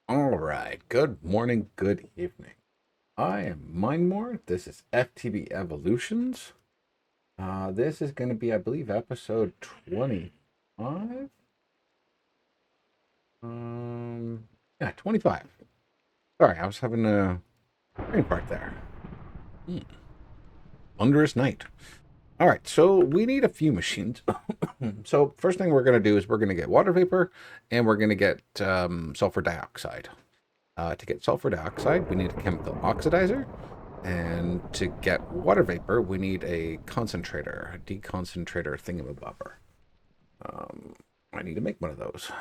All right. Good morning, good evening. I am Mindmore. This is FTB Evolutions. This is going to be, I believe, episode 25. Yeah, 25. Sorry, I was having a brain fart there. Hmm. Wondrous night. All right, so we need a few machines. So first thing we're going to do is we're going to get water vapor and we're going to get sulfur dioxide. To get sulfur dioxide, we need a chemical oxidizer. And to get water vapor, we need a concentrator, a deconcentrator thingamabobber. Um, I need to make one of those.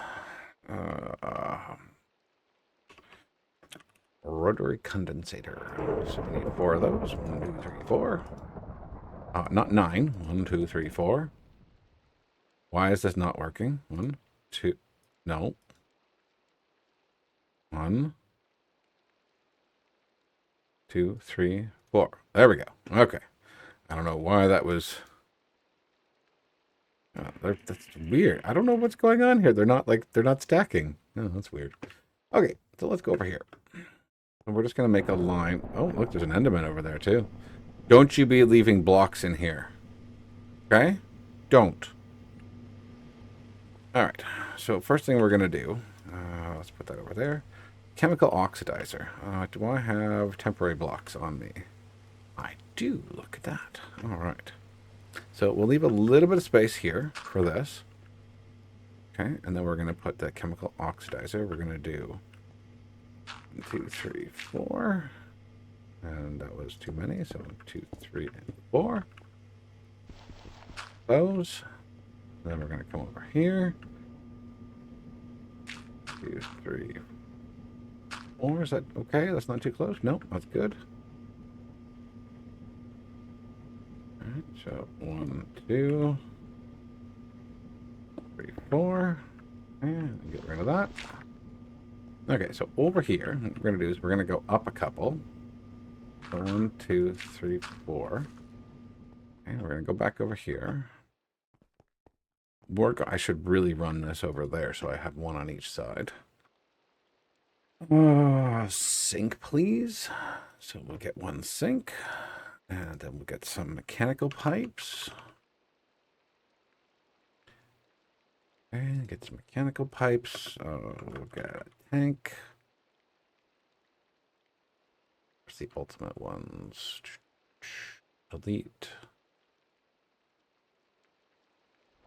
Uh, Rotary condensator. So we need 4 of those. 1, 2, 3, 4. Not 9. 1, 2, 3, 4. Why is this not working? 1, 2. No. 1, 2, 3, 4. There we go. Okay. I don't know why that was. That's weird. I don't know what's going on here. They're not stacking. Oh, that's weird. Okay, so let's go over here. And we're just gonna make a line. Oh, look, there's an Enderman over there too. Don't you be leaving blocks in here. Okay? Don't. All right. So first thing we're gonna do. Let's put that over there. Chemical oxidizer. Do I have temporary blocks on me? I do. Look at that. All right. So we'll leave a little bit of space here for this. Okay, and then we're going to put the chemical oxidizer. We're going to do 1, 2, 3, 4. And that was too many. So 1, 2, 3, and 4. Those. And then we're going to come over here. 2, 3, 4. Is that okay? That's not too close? Nope, that's good. All right, so 1, 2, 3, 4. And get rid of that. Okay, so over here, what we're going to do is we're going to go up a couple. So 1, 2, 3, 4. And we're going to go back over here. I should really run this over there so I have one on each side. Sink, please. So we'll get 1 sink. And then we'll get some mechanical pipes. And get some mechanical pipes. We'll get a tank. Where's the ultimate ones? Elite.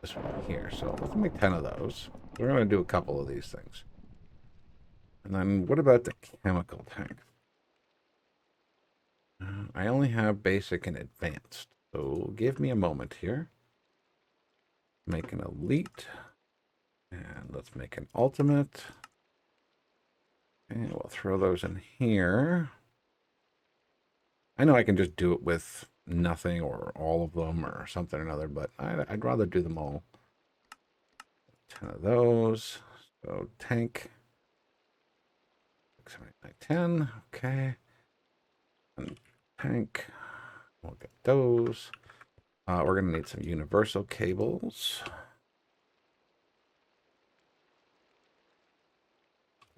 This one here. So let's make 10 of those. We're going to do a couple of these things. And then what about the chemical tank? I only have basic and advanced. So give me a moment here. Make an elite. And let's make an ultimate. And we'll throw those in here. I know I can just do it with nothing or all of them or something or another, but I'd rather do them all. 10 of those. So tank. 6, 7, 8, 9, 10. Okay. And tank. We'll get those. We're going to need some universal cables.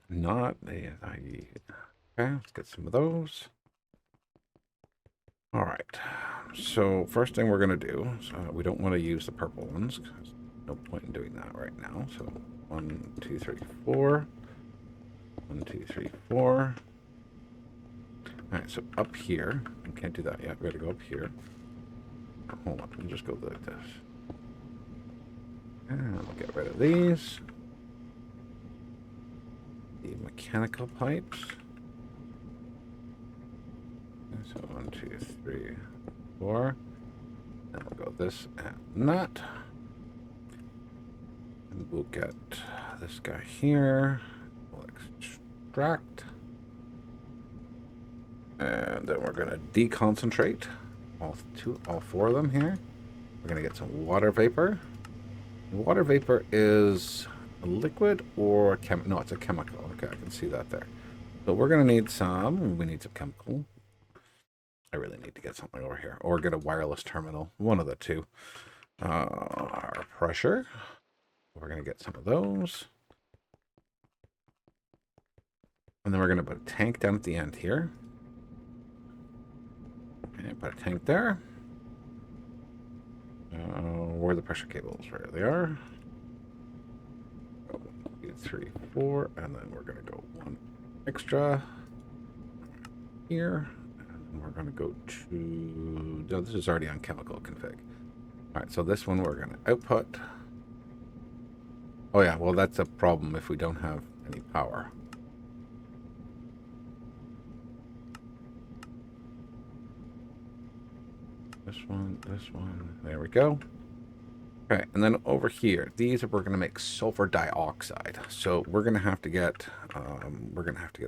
Not a. Okay, let's get some of those. All right. So first thing we're going to do, we don't want to use the purple ones. There's no point in doing that right now. So 1, 2, 3, 4. 1, 2, 3, 4. All right, so up here, we can't do that yet. We got to go up here. Hold on, we'll just go like this. And we'll get rid of these. The mechanical pipes. So 1, 2, 3, 4. And we'll go this and that. And we'll get this guy here. We'll extract. And then we're going to deconcentrate all 4 of them here. We're going to get some water vapor. Water vapor is a liquid or no, it's a chemical. Okay, I can see that there. So we're going to need some. We need some chemical. I really need to get something over here or get a wireless terminal. One of the two. Our pressure. We're going to get some of those. And then we're going to put a tank down at the end here. And put a tank there. Where are the pressure cables? Where they are. 1, 2, 3, 4. And then we're going to go one extra here. And we're going to go to... No, this is already on chemical config. All right, so this one we're going to output. Oh, yeah, well, that's a problem if we don't have any power. This one, there we go. Okay, and then over here, these we're going to make sulfur dioxide. So we're going to have to get, a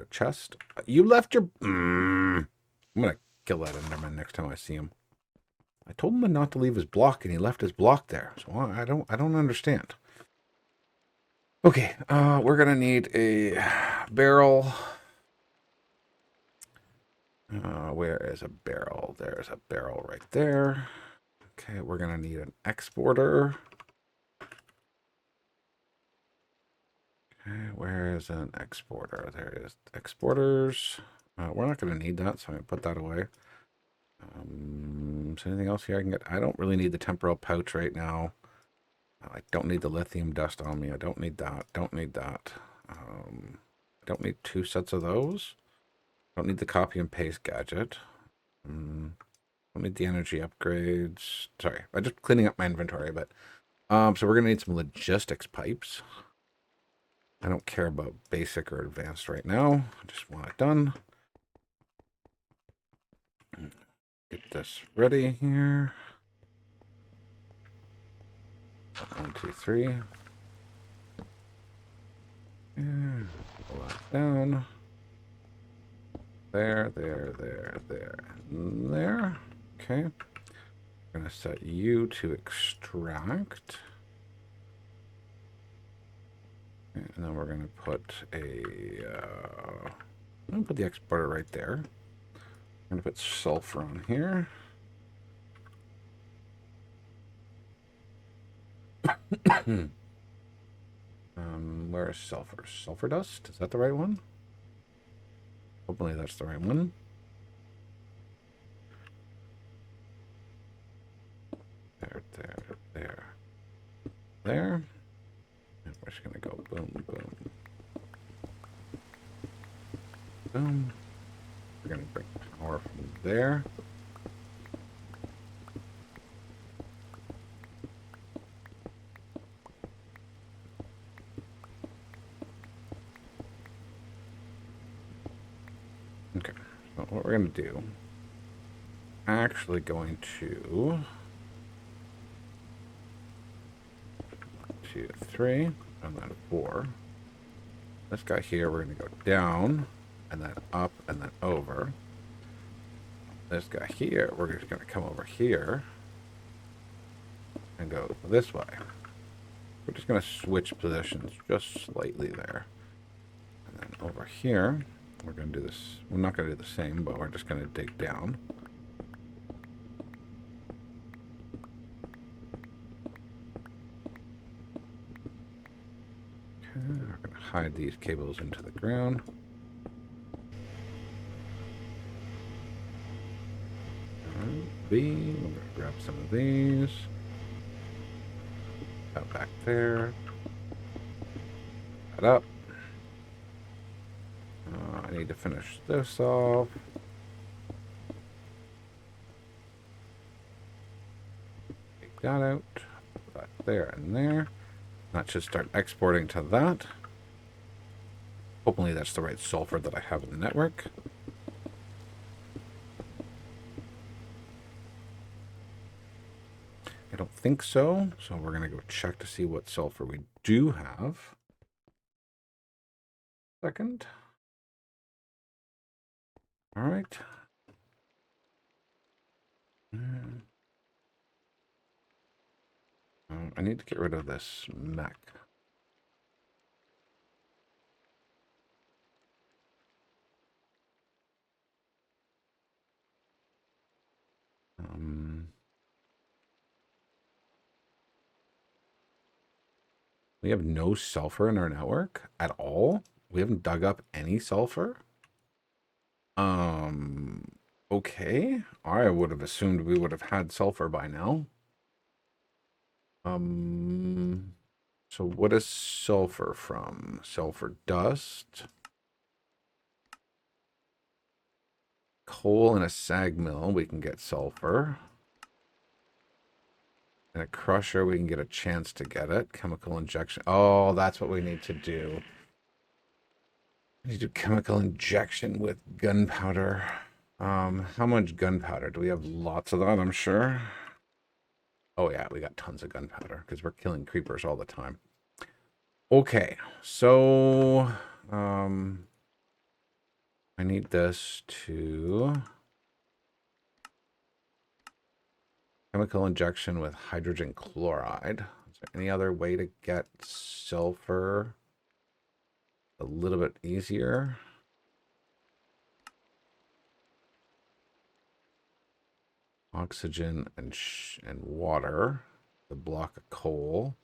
chest. You left your, I'm going to kill that Enderman next time I see him. I told him not to leave his block, and he left his block there. So I don't understand. Okay, we're going to need a barrel. Where is a barrel? There's a barrel right there. Okay, we're going to need an exporter. Okay, where is an exporter? There is exporters. We're not going to need that, so I'm going to put that away. Is there anything else here I can get? I don't really need the temporal pouch right now. I don't need the lithium dust on me. I don't need that. Don't need that. I don't need 2 sets of those. Don't need the copy and paste gadget. Don't need the energy upgrades. Sorry, I'm just cleaning up my inventory, but so we're gonna need some logistics pipes. I don't care about basic or advanced right now. I just want it done. Get this ready here. 1, 2, 3. And pull that down. There. Okay. I'm gonna set you to extract. And then we're gonna put I'm gonna put the exporter right there. I'm gonna put sulfur on here. Where is sulfur? Sulfur dust? Is that the right one? Hopefully that's the right one. There. And we're just gonna go boom, boom, boom. We're gonna bring power from there. Okay, so what we're gonna do, actually going to 2, 3, and then 4. This guy here, we're gonna go down, and then up, and then over. This guy here, we're just gonna come over here and go this way. We're just gonna switch positions just slightly there. And then over here, we're gonna do this. We're not gonna do the same, but we're just gonna dig down. Okay, we're gonna hide these cables into the ground. We're gonna grab some of these. Out back there. That up. I need to finish this off. Take that out. Put that there and there. That should start exporting to that. Hopefully that's the right sulfur that I have in the network. I don't think so. So we're going to go check to see what sulfur we do have. Second. All right. I need to get rid of this mech. We have no sulfur in our network at all. We haven't dug up any sulfur? Okay. I would have assumed we would have had sulfur by now. So what is sulfur from? Sulfur dust. Coal in a sag mill, we can get sulfur. In a crusher, we can get a chance to get it. Chemical injection. Oh, that's what we need to do. We need to do chemical injection with gunpowder. How much gunpowder? Do we have lots of that? I'm sure. Oh yeah, we got tons of gunpowder because we're killing creepers all the time. Okay, so I need this to chemical injection with hydrogen chloride. Is there any other way to get sulfur a little bit easier? Oxygen and water. The block of coal.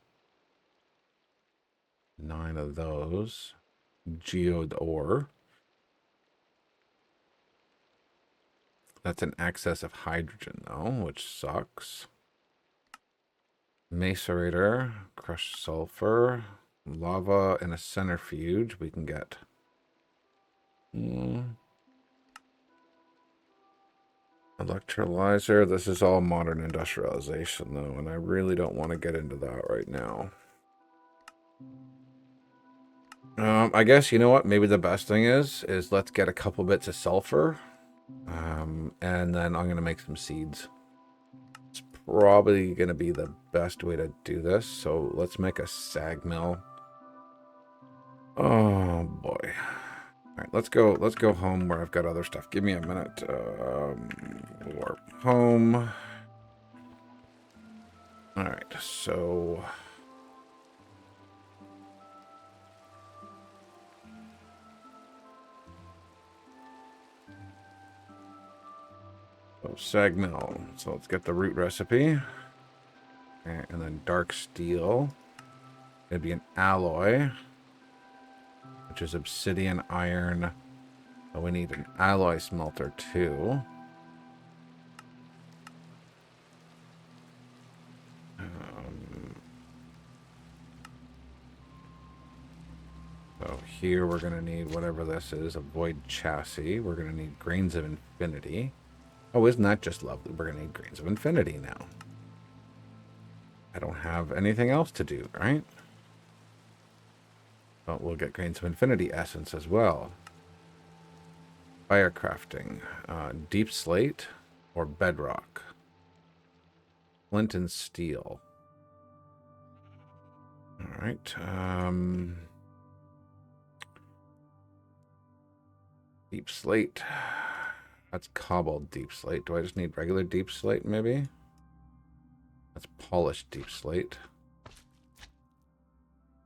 9 of those. Geode ore. That's an excess of hydrogen, though, which sucks. Macerator, crushed sulfur, lava in a centrifuge. We can get. Electrolyzer. This is all modern industrialization, though, and I really don't want to get into that right now. I guess, you know what? Maybe the best thing is let's get a couple bits of sulfur. And then I'm going to make some seeds. It's probably going to be the best way to do this. So let's make a sag mill. Oh, boy. All right, let's go home where I've got other stuff. Give me a minute. Warp home. All right, so... So sag mill. So let's get the root recipe. And then dark steel. It'd be an alloy, which is obsidian, iron. Oh, we need an alloy smelter too. So here we're going to need whatever this is, a void chassis. We're going to need grains of infinity. Oh, isn't that just lovely? We're going to need grains of infinity now. I don't have anything else to do, right? Oh, we'll get grains of infinity essence as well. Fire crafting. Deep slate or bedrock. Flint and steel. All right. Deep slate. That's cobbled deep slate. Do I just need regular deep slate, maybe? That's polished deep slate.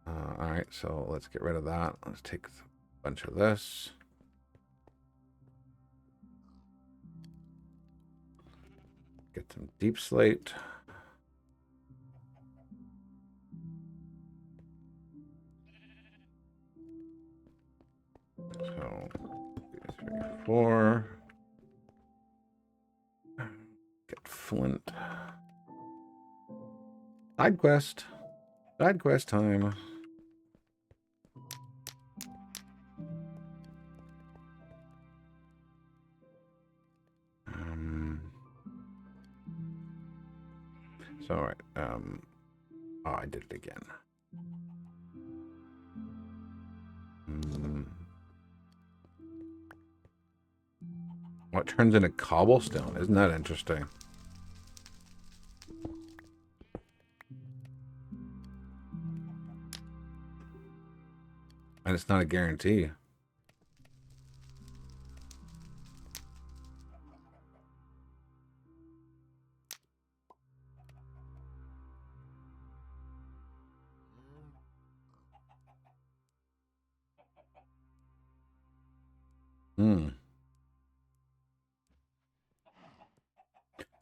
All right, so let's get rid of that. Let's take a bunch of this. Get some deep slate. So, 3, 4. Get flint. Side quest. Side quest time. So, all right. Oh, I did it again. What turns into cobblestone? Isn't that interesting? And it's not a guarantee.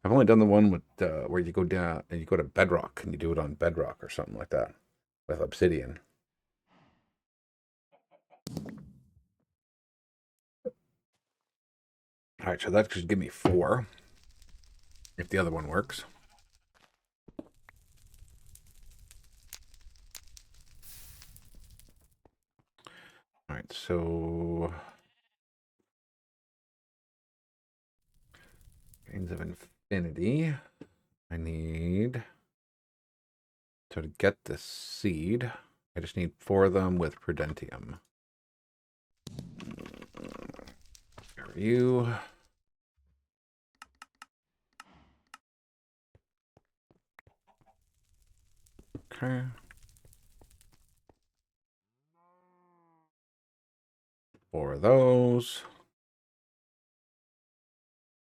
I've only done the one with where you go down and you go to bedrock and you do it on bedrock or something like that with obsidian. right, so that should give me 4 if the other one works. All right, so Grains of Infinity. I need, so to get the seed, I just need 4 of them with Prudentium. There are you. Okay. 4 of those.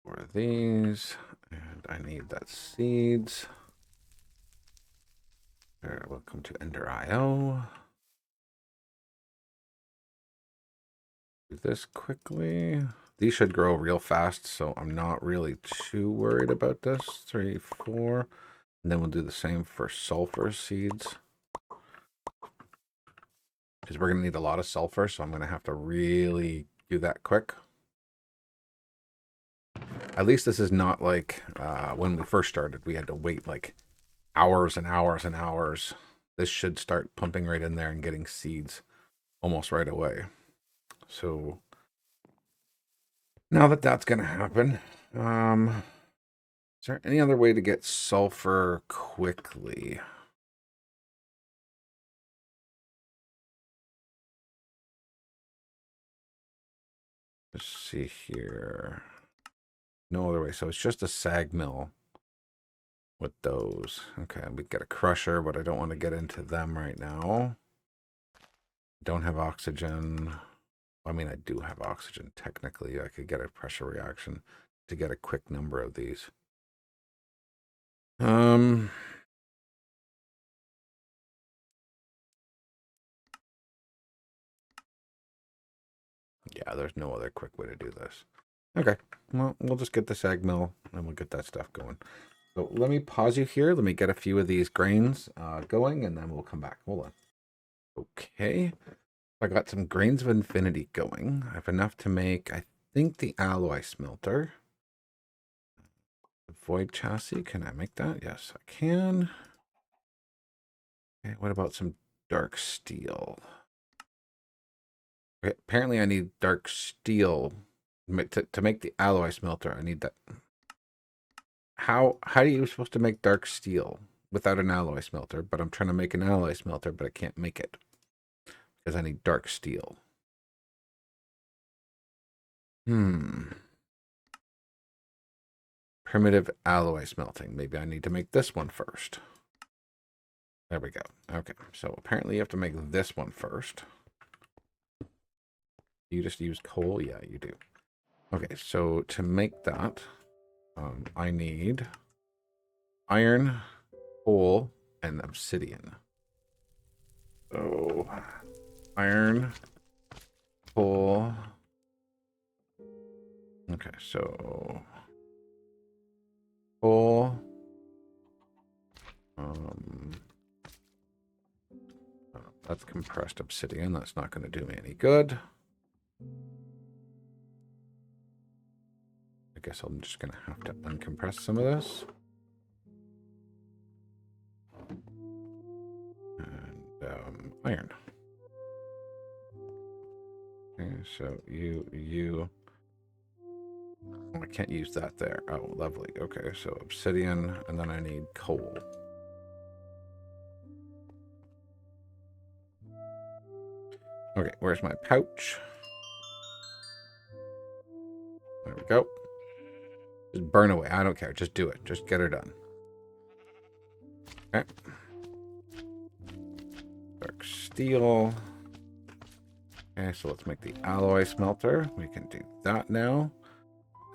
4 of these. And I need that seeds. There, welcome to Ender IO. Do this quickly. These should grow real fast, so I'm not really too worried about this. 3, 4. And then we'll do the same for sulfur seeds. Because we're going to need a lot of sulfur, so I'm going to have to really do that quick. At least this is not like when we first started. We had to wait like hours and hours and hours. This should start pumping right in there and getting seeds almost right away. So now that that's going to happen, is there any other way to get sulfur quickly? Let's see here. No other way. So it's just a sag mill with those. Okay, we get a crusher, but I don't want to get into them right now. Don't have oxygen. I mean, I do have oxygen. Technically, I could get a pressure reaction to get a quick number of these. Yeah, there's no other quick way to do this. Okay, well, we'll just get the sag mill and we'll get that stuff going. So let me pause you here. Let me get a few of these grains going, and then we'll come back. Hold on. Okay, I got some Grains of Infinity going. I have enough to make, I think, the alloy smelter. The void chassis, can I make that? Yes, I can. Okay, what about some dark steel? Okay, apparently I need dark steel to make the alloy smelter. I need that. How are you supposed to make dark steel without an alloy smelter? But I'm trying to make an alloy smelter, but I can't make it because I need dark steel. Primitive alloy smelting. Maybe I need to make this one first. There we go. Okay, so apparently you have to make this one first. You just use coal? Yeah, you do. Okay, so to make that, I need iron, coal, and obsidian. So, iron, coal. Okay, so coal. That's compressed obsidian. That's not going to do me any good. I guess I'm just going to have to uncompress some of this. And iron. Okay, so you. Oh, I can't use that there. Oh, lovely. Okay, so obsidian, and then I need coal. Okay, where's my pouch? There we go. Just burn away. I don't care. Just do it. Just get her done. Okay. Dark steel. Okay, so let's make the alloy smelter. We can do that now.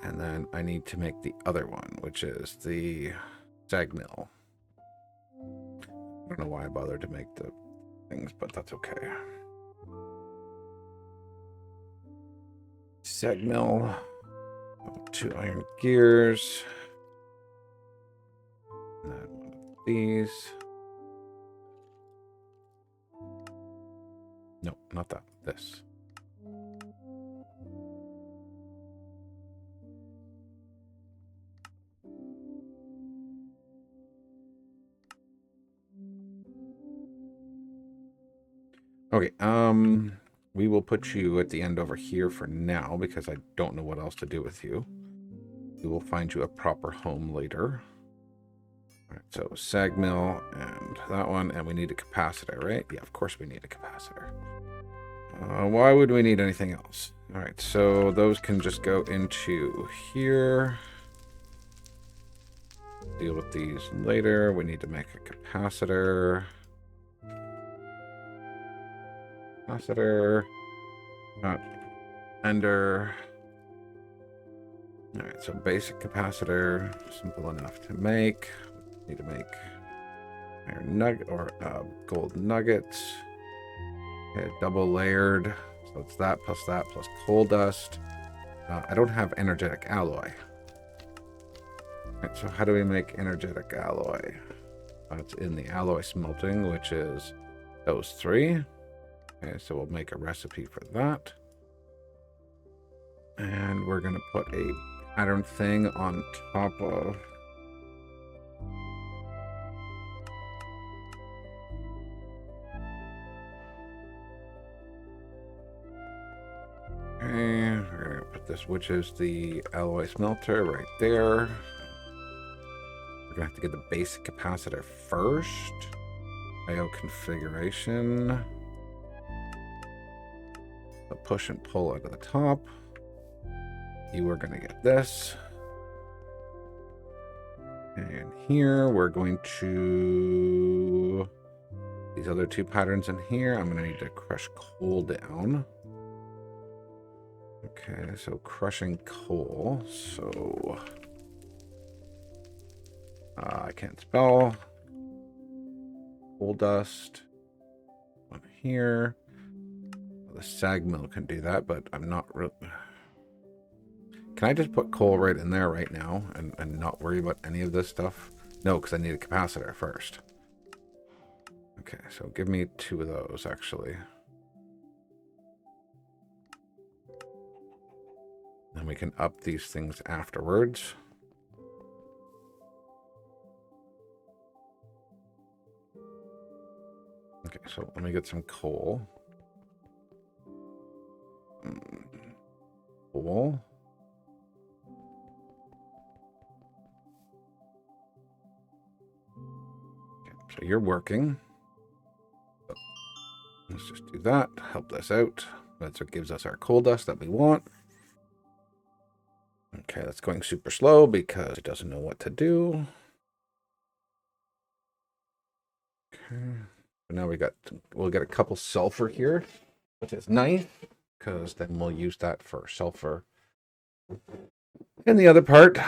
And then I need to make the other one, which is the sag mill. I don't know why I bothered to make the things, but that's okay. Sag mill. 2 iron gears. And then one of these. No, not that. This. Okay, we will put you at the end over here for now because I don't know what else to do with you. We will find you a proper home later. All right, so sag mill and that one, and we need a capacitor, right? Yeah, of course we need a capacitor. Why would we need anything else? All right, so those can just go into here. Deal with these later. We need to make a capacitor. Capacitor. Not ender. All right, so basic capacitor, simple enough to make. Need to make iron nugget or gold nuggets. Okay, double layered. So it's that plus coal dust. I don't have energetic alloy. Right, so how do we make energetic alloy? It's in the alloy smelting, which is those three. Okay, so we'll make a recipe for that. And we're going to put a pattern thing on top of... Okay, we're going to put this, which is the alloy smelter right there. We're going to have to get the basic capacitor first. IO configuration. The push and pull out of the top. You are going to get this. And here we're going to... These other two patterns in here, I'm going to need to crush coal down. Okay, so crushing coal. So... I can't spell. Coal dust. One here. Well, the sag mill can do that, but I'm not really... Can I just put coal right in there right now and not worry about any of this stuff? No, because I need a capacitor first. Okay, so give me 2 of those, actually. Then we can up these things afterwards. Okay, so let me get some coal. Coal. Okay, so you're working. Let's just do that. Help this out. That's what gives us our coal dust that we want. Okay, that's going super slow because it doesn't know what to do. Okay. So now we'll get a couple sulfur here, which is nice because then we'll use that for sulfur. And the other part,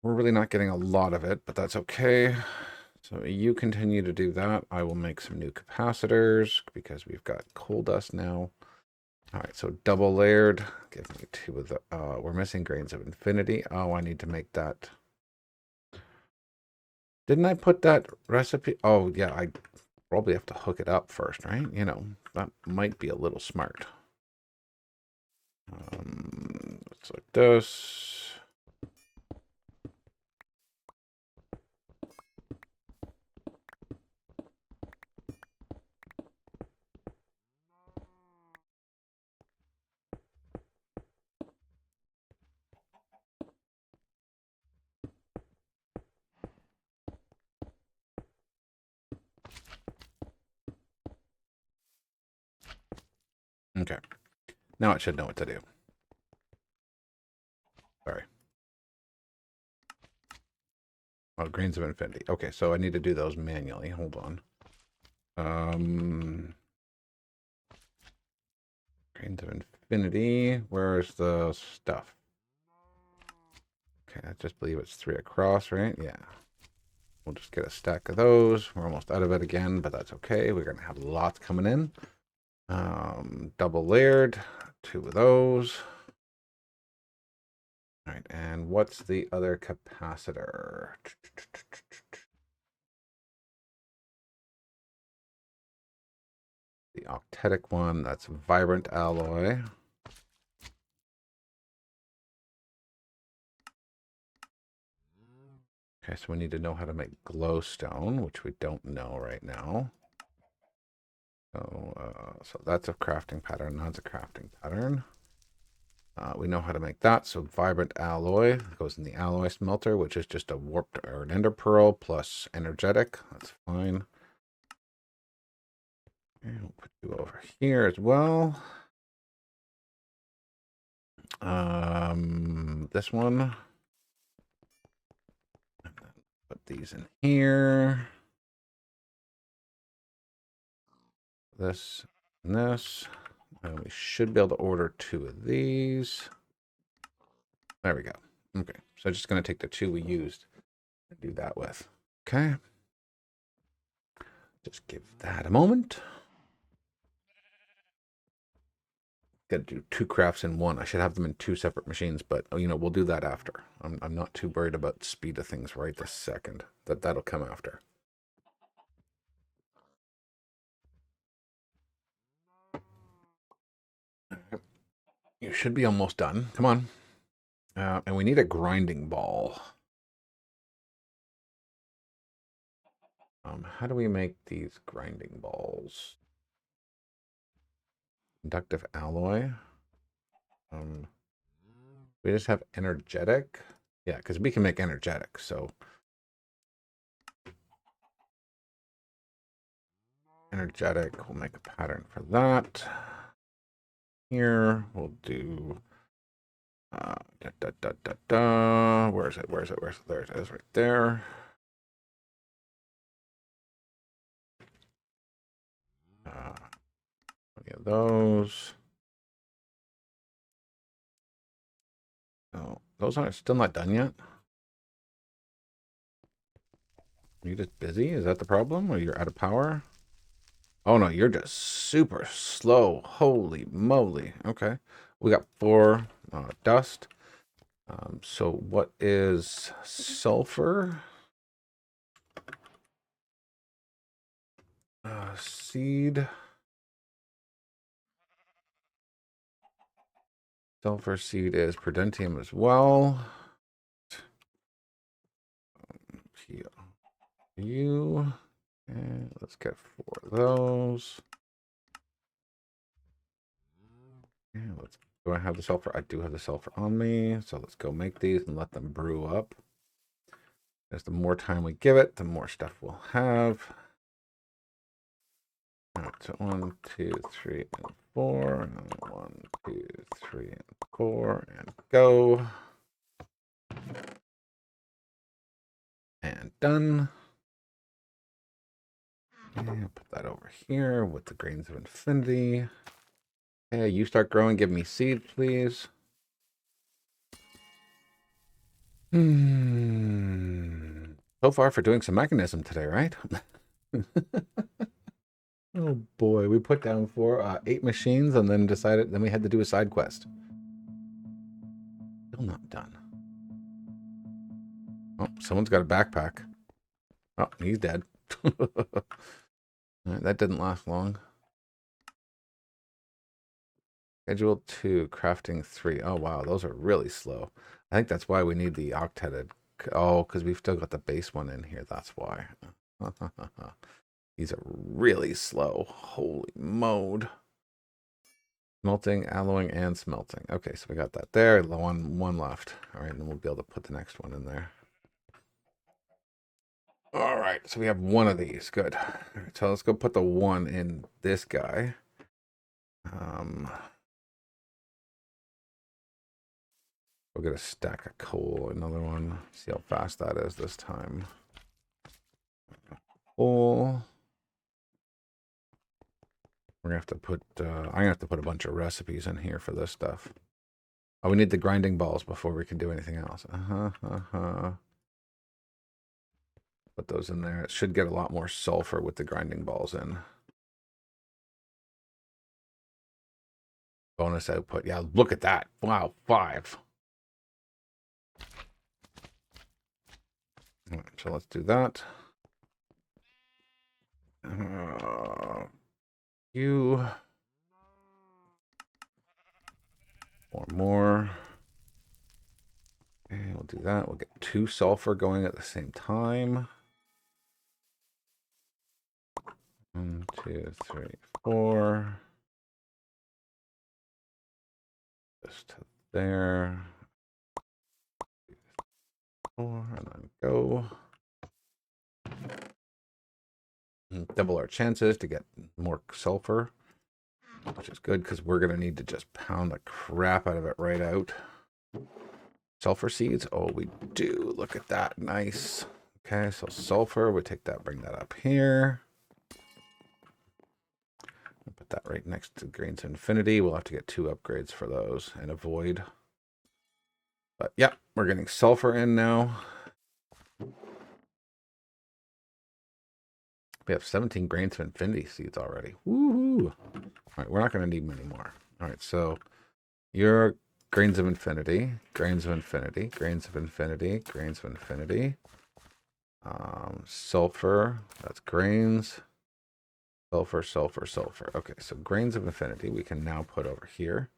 we're really not getting a lot of it, but that's okay. So you continue to do that. I will make some new capacitors because we've got coal dust now. All right, so double layered. Give me 2 of the... we're missing grains of infinity. Oh, I need to make that. Didn't I put that recipe? Oh, yeah, I probably have to hook it up first, right? You know, that might be a little smart. It's like this. Okay. Now it should know what to do. Sorry. Oh, grains of infinity. Okay, so I need to do those manually. Hold on. Grains of infinity. Where's the stuff? Okay, I just believe it's 3 across, right? Yeah. We'll just get a stack of those. We're almost out of it again, but that's okay. We're going to have lots coming in. Double layered. 2 of those. All right, and what's the other capacitor? The octetic one, that's vibrant alloy. Okay, so we need to know how to make glowstone, which we don't know right now. So that's a crafting pattern. That's a crafting pattern. We know how to make that. So vibrant alloy goes in the alloy smelter, which is just a warped or an ender pearl plus energetic. That's fine. And we'll put you over here as well. This one. Put these in here. This and this. And we should be able to order 2 of these. There we go. Okay. So just going to take the 2 we used and do that with. Okay. Just give that a moment. Got to do 2 crafts in one. I should have them in 2 separate machines, but you know, we'll do that after. I'm not too worried about speed of things right this second. That'll come after. You should be almost done. Come on. And we need a grinding ball. How do we make these grinding balls? Conductive alloy. We just have energetic. Yeah, because we can make energetic. So energetic, we'll make a pattern for that. Here we'll do Where is it? There it is, right there. Any of those. Oh, those aren't still not done yet. Are you just busy? Is that the problem? Or you're out of power? Oh no, you're just super slow. Holy moly. Okay. We got 4 dust. So what is sulfur? Seed. Sulfur seed is prudentium as well. You. And let's get 4 of those. And do I have the sulfur? I do have the sulfur on me. So let's go make these and let them brew up. As the more time we give it, the more stuff we'll have. All right, so 1, 2, 3, and 4. And 1, 2, 3, and 4. And go. And done. And put that over here with the grains of infinity. Hey, you start growing. Give me seed, please. So far for doing some mechanism today, right? Oh boy, we put down 8 machines and then decided, then we had to do a side quest. Still not done. Oh, someone's got a backpack. Oh, he's dead. Right, that didn't last long. Schedule 2, crafting 3. Oh wow, those are really slow. I think that's why we need the octeted. Oh, because we've still got the base one in here. That's why. These are really slow. Holy mode. Smelting, alloying, and smelting. Okay, so we got that there. One left. All right, and then we'll be able to put the next one in there. All right, so we have 1 of these. Good. All right, so let's go put the 1 in this guy. We'll get a stack of coal. Another one. See how fast that is this time. Coal. We're gonna have to put. I'm gonna have to put a bunch of recipes in here for this stuff. Oh, we need the grinding balls before we can do anything else. Put those in there. It should get a lot more sulfur with the grinding balls in. Bonus output. Yeah, look at that. Wow, 5. All right, so let's do that. You. 4 more. Okay, we'll do that. We'll get 2 sulfur going at the same time. 1, 2, 3, 4. This to there. 4, and then go. And double our chances to get more sulfur, which is good because we're going to need to just pound the crap out of it right out. Sulfur seeds. Oh, we do. Look at that. Nice. Okay, so sulfur. We take that, bring that up here. Put that right next to Grains of Infinity. We'll have to get 2 upgrades for those and avoid. But yeah, we're getting sulfur in now. We have 17 Grains of Infinity seeds already. Woohoo! All right, we're not going to need many more. All right, so your Grains of Infinity, Grains of Infinity, Grains of Infinity, Grains of Infinity. Sulfur, that's grains. Sulfur, sulfur, sulfur. Okay, so Grains of Infinity we can now put over here.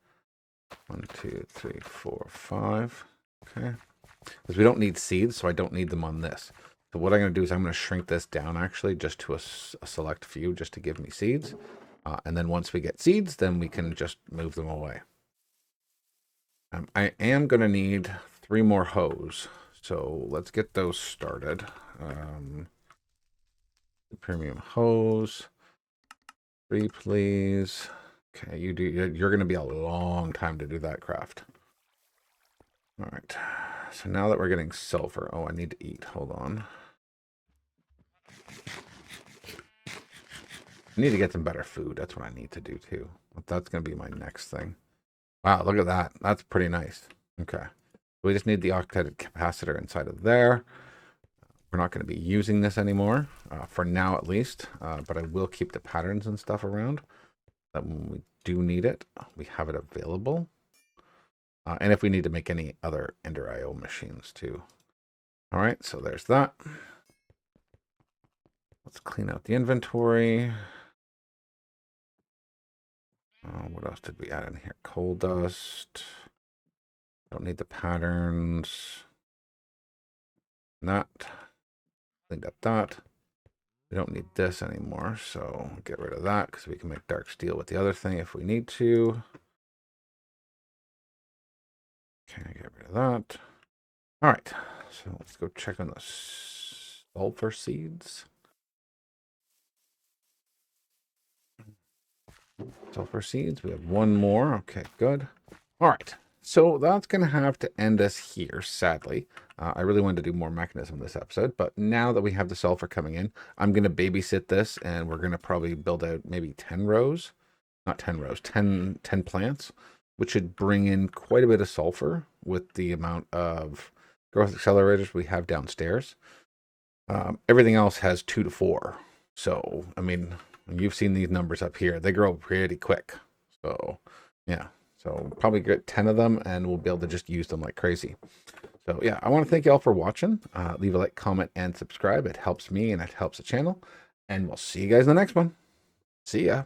1, 2, 3, 4, 5. Okay. Because we don't need seeds, so I don't need them on this. So what I'm going to do is I'm going to shrink this down actually just to a select few just to give me seeds. And then once we get seeds, then we can just move them away. I am going to need 3 more hose. So let's get those started. The premium hose. 3, please. Okay, you're going to be a long time to do that craft. All right. So now that we're getting sulfur, oh, I need to eat. Hold on. I need to get some better food. That's what I need to do too. That's going to be my next thing. Wow, look at that. That's pretty nice. Okay. We just need the oxidized capacitor inside of there. We're not going to be using this anymore, for now at least, but I will keep the patterns and stuff around. That when we do need it, we have it available. And if we need to make any other Ender IO machines too. All right, so there's that. Let's clean out the inventory. What else did we add in here? Coal dust. Don't need the patterns. Not. Cleaned up that. We don't need this anymore, so get rid of that because we can make dark steel with the other thing if we need to. Okay, get rid of that. All right, so let's go check on the sulfur seeds. Sulfur seeds, we have 1 more. Okay, good. All right, so that's going to have to end us here, sadly. I really wanted to do more mechanism this episode, but now that we have the sulfur coming in, I'm going to babysit this, and we're going to probably build out maybe 10 rows. Not 10 rows, 10 plants, which should bring in quite a bit of sulfur with the amount of growth accelerators we have downstairs. Everything else has 2 to 4. So, I mean, you've seen these numbers up here. They grow pretty quick. So, yeah. So probably get 10 of them and we'll be able to just use them like crazy. So, yeah, I want to thank you all for watching. Leave a like, comment, and subscribe. It helps me and it helps the channel. And we'll see you guys in the next one. See ya.